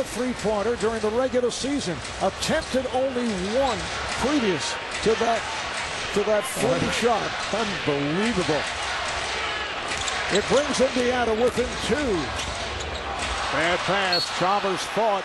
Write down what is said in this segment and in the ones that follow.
a three-pointer during the regular season. Attempted only one previous to that floating shot. Unbelievable. It brings Indiana within 2. Bad pass. Chalmers thought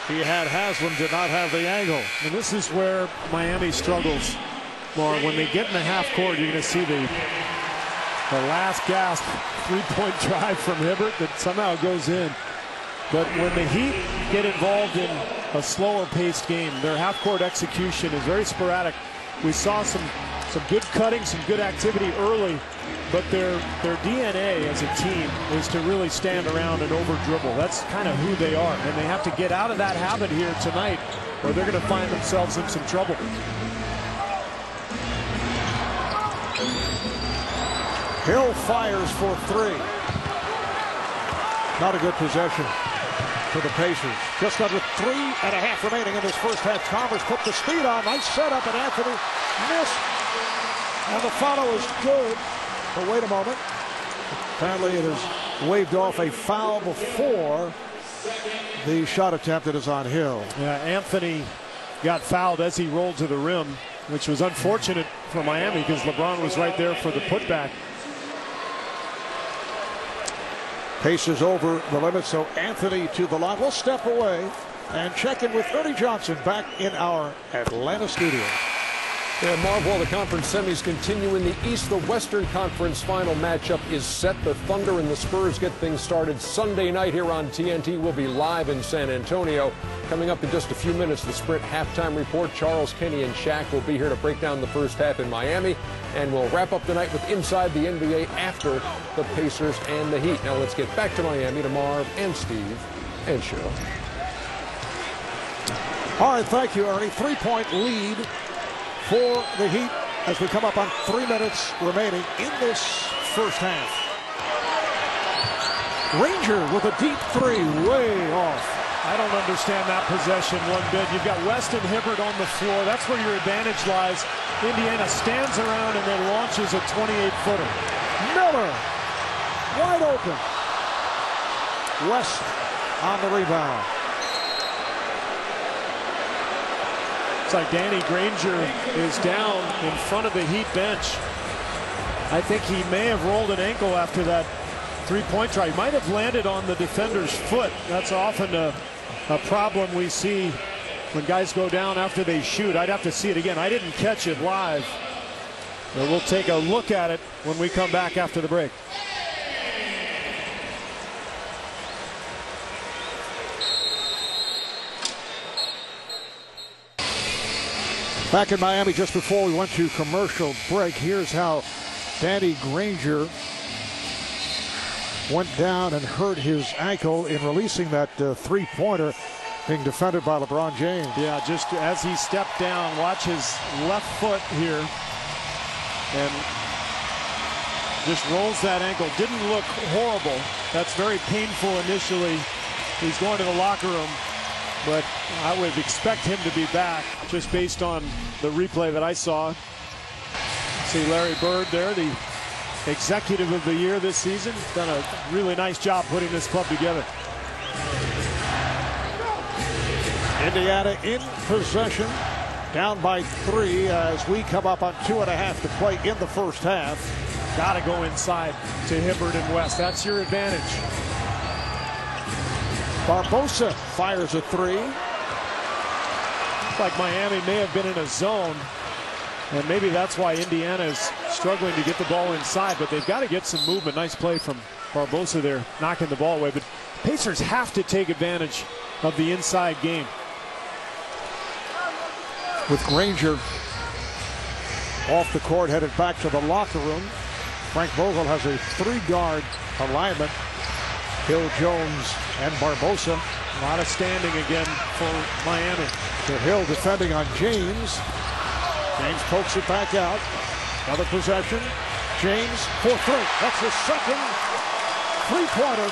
he had Haslam, did not have the angle. And this is where Miami struggles more. When they get in the half court, you're going to see the last gasp three-point drive from Hibbert that somehow goes in. But when the Heat get involved in a slower paced game, their half-court execution is very sporadic. We saw some good cutting, some good activity early, but their DNA as a team is to really stand around and over-dribble. That's kind of who they are, and they have to get out of that habit here tonight, or they're going to find themselves in some trouble. Hill fires for 3. Not a good possession for the Pacers. Just under 3.5 remaining in this first half. Chalmers put the speed on. Nice setup, and Anthony missed. And the follow is good. But wait a moment. Apparently it is waved off a foul before the shot attempt that is on Hill. Yeah, Anthony got fouled as he rolled to the rim, which was unfortunate for Miami because LeBron was right there for the putback. Pacers over the limit, so Anthony to the line. We'll step away and check in with Ernie Johnson back in our Atlanta studio. Yeah, Marv, while the conference semis continue in the East, the Western Conference final matchup is set. The Thunder and the Spurs get things started Sunday night here on TNT. We'll be live in San Antonio. Coming up in just a few minutes, the Sprint halftime report. Charles, Kenny, and Shaq will be here to break down the first half in Miami. And we'll wrap up the night with Inside the NBA after the Pacers and the Heat. Now let's get back to Miami to Marv and Steve and Cheryl. All right, thank you, Ernie. 3-point lead for the Heat as we come up on 3 minutes remaining in this first half. Granger with a deep 3, way off. I don't understand that possession one bit. You've got West and Hibbert on the floor. That's where your advantage lies. Indiana stands around and then launches a 28-footer. Miller, wide open. West on the rebound. It's like Danny Granger is down in front of the Heat bench. I think he may have rolled an ankle after that three-point try. He might have landed on the defender's foot. That's often a problem we see when guys go down after they shoot. I'd have to see it again. I didn't catch it live. But we'll take a look at it when we come back after the break. Back in Miami just before we went to commercial break. Here's how Danny Granger went down and hurt his ankle in releasing that three-pointer being defended by LeBron James. Yeah, just as he stepped down, watch his left foot here and just rolls that ankle. Didn't look horrible. That's very painful initially. He's going to the locker room, but I would expect him to be back just based on the replay that I saw. See Larry Bird there, the executive of the year this season. Done a really nice job putting this club together. Indiana in possession, down by 3 as we come up on 2.5 to play in the first half. Got to go inside to Hibbert and West. That's your advantage. Barbosa fires a 3. Looks like Miami may have been in a zone, and maybe that's why Indiana is struggling to get the ball inside, but they've got to get some movement. Nice play from Barbosa there, knocking the ball away. But Pacers have to take advantage of the inside game. With Granger off the court, headed back to the locker room. Frank Vogel has a 3-guard alignment. Hill, Jones, and Barbosa. A lot of standing again for Miami. So Hill defending on James. James pokes it back out. Another possession. James for 3. That's his second three-pointer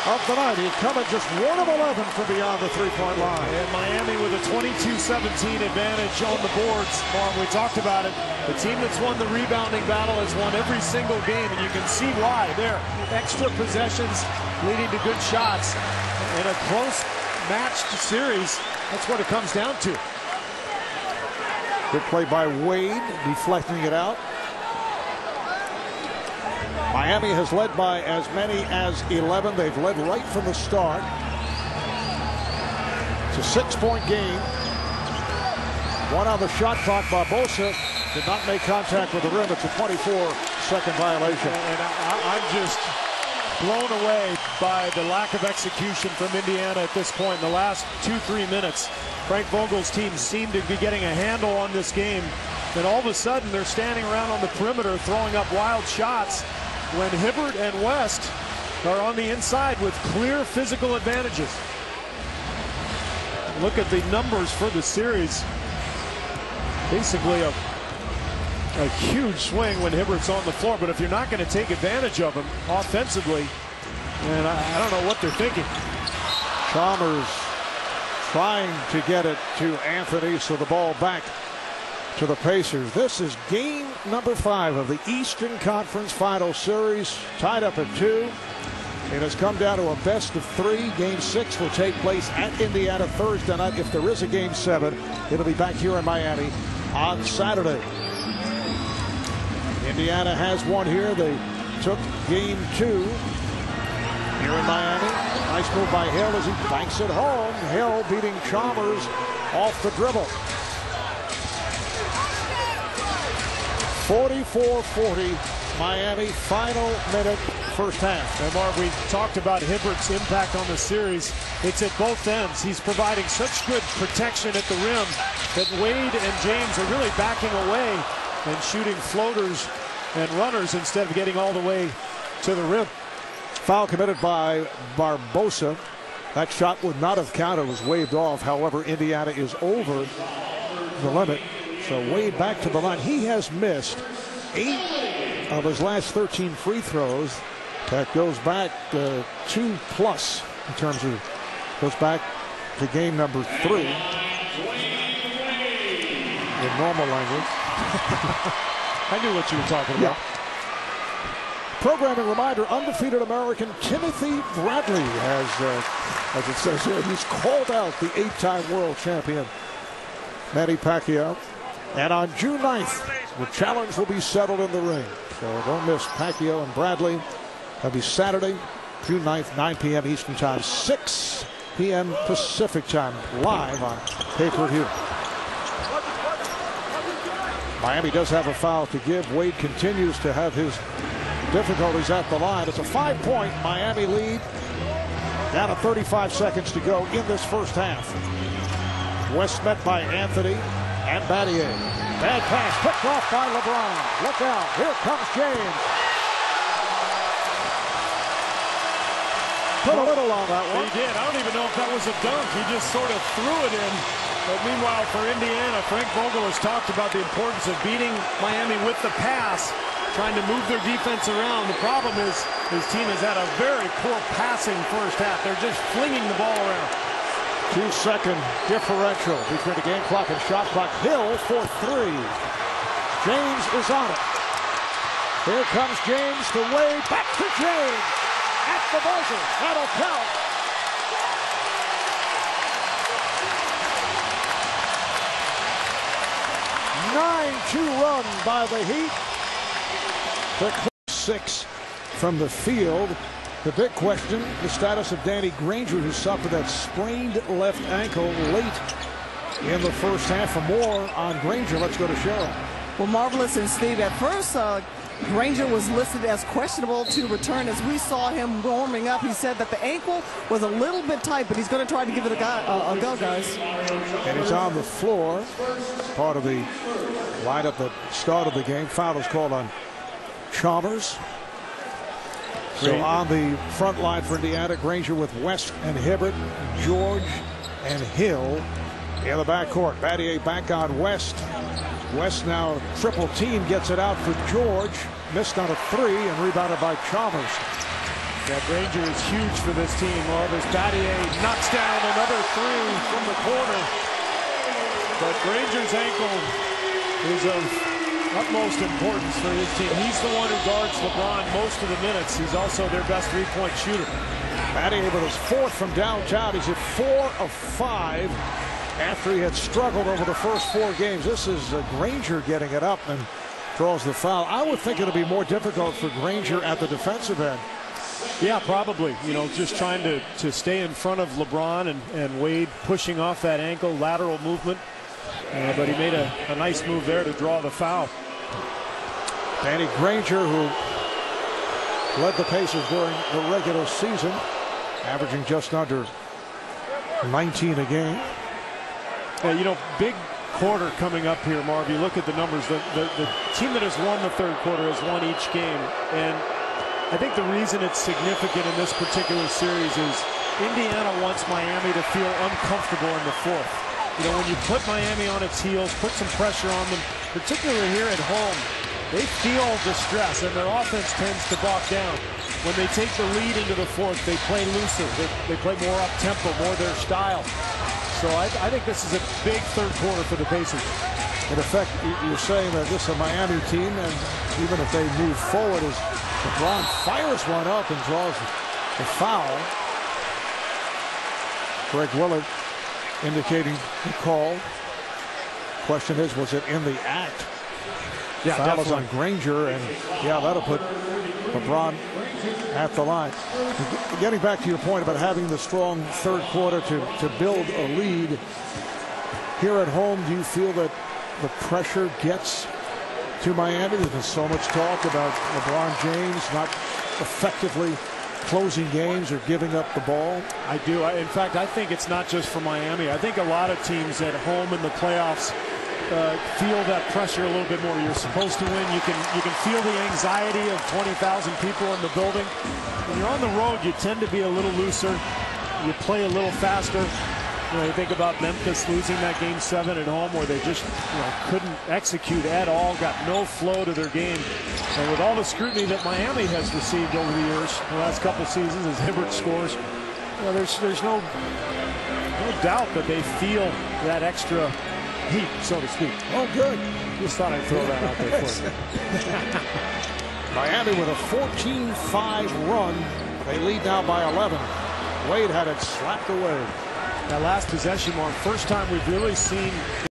of the night. He's coming just 1 of 11 from beyond the three-point line. And Miami with a 22-17 advantage on the boards. Marv, we talked about it. The team that's won the rebounding battle has won every single game, and you can see why. There, extra possessions leading to good shots. In a close matched series. That's what it comes down to. Good play by Wade, deflecting it out. Miami has led by as many as 11. They've led right from the start. It's a 6-point game. One on the shot clock. Barbosa did not make contact with the rim. It's a 24-second violation. And I'm just blown away by the lack of execution from Indiana at this point. In the last 2-3 minutes, Frank Vogel's team seemed to be getting a handle on this game. Then all of a sudden, they're standing around on the perimeter throwing up wild shots when Hibbert and West are on the inside with clear physical advantages. Look at the numbers for the series. Basically a huge swing when Hibbert's on the floor, but if you're not going to take advantage of him offensively, and I don't know what they're thinking. Chalmers trying to get it to Anthony, so the ball back to the Pacers. This is game number 5 of the Eastern Conference Final Series, tied up at 2. It has come down to a best of 3. Game 6 will take place at Indiana Thursday night. If there is a game 7, it'll be back here in Miami on Saturday. Indiana has won here. They took game 2 here in Miami. Nice move by Hill as he banks it home. Hill beating Chalmers off the dribble. 44-40 Miami, final minute, first half. And Marv, we talked about Hibbert's impact on the series. It's at both ends. He's providing such good protection at the rim that Wade and James are really backing away and shooting floaters and runners instead of getting all the way to the rim. Foul committed by Barbosa. That shot would not have counted, was waved off. However, Indiana is over the limit. So Wade back to the line. He has missed 8 of his last 13 free throws. That goes back 2+ in terms of, goes back to game number 3 in normal language. I knew what you were talking about. Yeah. Programming reminder, undefeated American Timothy Bradley has, as it says here, he's called out the 8-time world champion Manny Pacquiao. And on June 9th, the challenge will be settled in the ring. So don't miss Pacquiao and Bradley. That'll be Saturday, June 9th, 9 p.m. Eastern Time, 6 p.m. Pacific Time, live on pay-per-view. Miami does have a foul to give. Wade continues to have his difficulties at the line. It's a 5-point Miami lead. Down to 35 seconds to go in this first half. West met by Anthony and Battier. Bad pass picked off by LeBron. Look out. Here comes James. Put a little on that one. He did. I don't even know if that was a dunk. He just sort of threw it in. But meanwhile, for Indiana, Frank Vogel has talked about the importance of beating Miami with the pass, trying to move their defense around. The problem is his team has had a very poor passing first half. They're just flinging the ball around. 2-second differential between the game clock and shot clock. Hill for 3. James is on it. Here comes James to Wade. Back to James. At the buzzer. That'll count. Nine-2 run by the Heat. The 6 from the field. The big question, the status of Danny Granger, who suffered that sprained left ankle late in the first half. For more on Granger, let's go to Cheryl. Well, Marvelous and Steve, at first, Granger was listed as questionable to return. As we saw him warming up, he said that the ankle was a little bit tight, but he's going to try to give it a go, guys. And he's on the floor. Part of the lineup that started the game. Foul is called on Chalmers. So on the front line for Indiana, Granger with West and Hibbert, George and Hill in the backcourt. Battier back on West. West now triple team, gets it out for George. Missed on a 3 and rebounded by Chalmers. Yeah, Granger is huge for this team. As Battier knocks down another 3 from the corner. But Granger's ankle is of utmost importance for his team. He's the one who guards LeBron most of the minutes. He's also their best 3-point shooter. Batting with his 4th from downtown. He's at 4 of 5 after he had struggled over the first 4 games. This is Granger getting it up and draws the foul. I would think it'll be more difficult for Granger at the defensive end. Yeah, probably. You know, just trying to stay in front of LeBron and Wade pushing off that ankle, lateral movement. But he made a nice move there to draw the foul. Danny Granger, who led the Pacers during the regular season, averaging just under 19 a game. Yeah, you know, big quarter coming up here, Marv. You look at the numbers. The team that has won the third quarter has won each game. And I think the reason it's significant in this particular series is Indiana wants Miami to feel uncomfortable in the fourth. You know, when you put Miami on its heels, put some pressure on them, particularly here at home, they feel distress, and their offense tends to balk down. When they take the lead into the fourth, they play looser. They play more up-tempo, more their style. So I think this is a big third quarter for the Pacers. In effect, you're saying that this is a Miami team, and even if they move forward, as LeBron fires one up and draws the foul. Greg Willard indicating the call. Question is, was it in the act? Yeah, foul is definitely on Granger, and yeah, that'll put LeBron at the line. Getting back to your point about having the strong third quarter to build a lead here at home, do you feel that the pressure gets to Miami? There's been so much talk about LeBron James not effectively closing games or giving up the ball. I do. In fact, I think it's not just for Miami. I think a lot of teams at home in the playoffs feel that pressure a little bit more. You're supposed to win. You can feel the anxiety of 20,000 people in the building. When you're on the road, you tend to be a little looser. You play a little faster. You know, you think about Memphis losing that game 7 at home, where they just couldn't execute at all, got no flow to their game. And with all the scrutiny that Miami has received over the years, the last couple seasons, as Hibbert scores, there's no doubt that they feel that extra heat, so to speak. Oh, good. Just thought I'd throw that out there for you. Miami with a 14-5 run. They lead now by 11. Wade had it slapped away. That last possession, Mark, first time we've really seen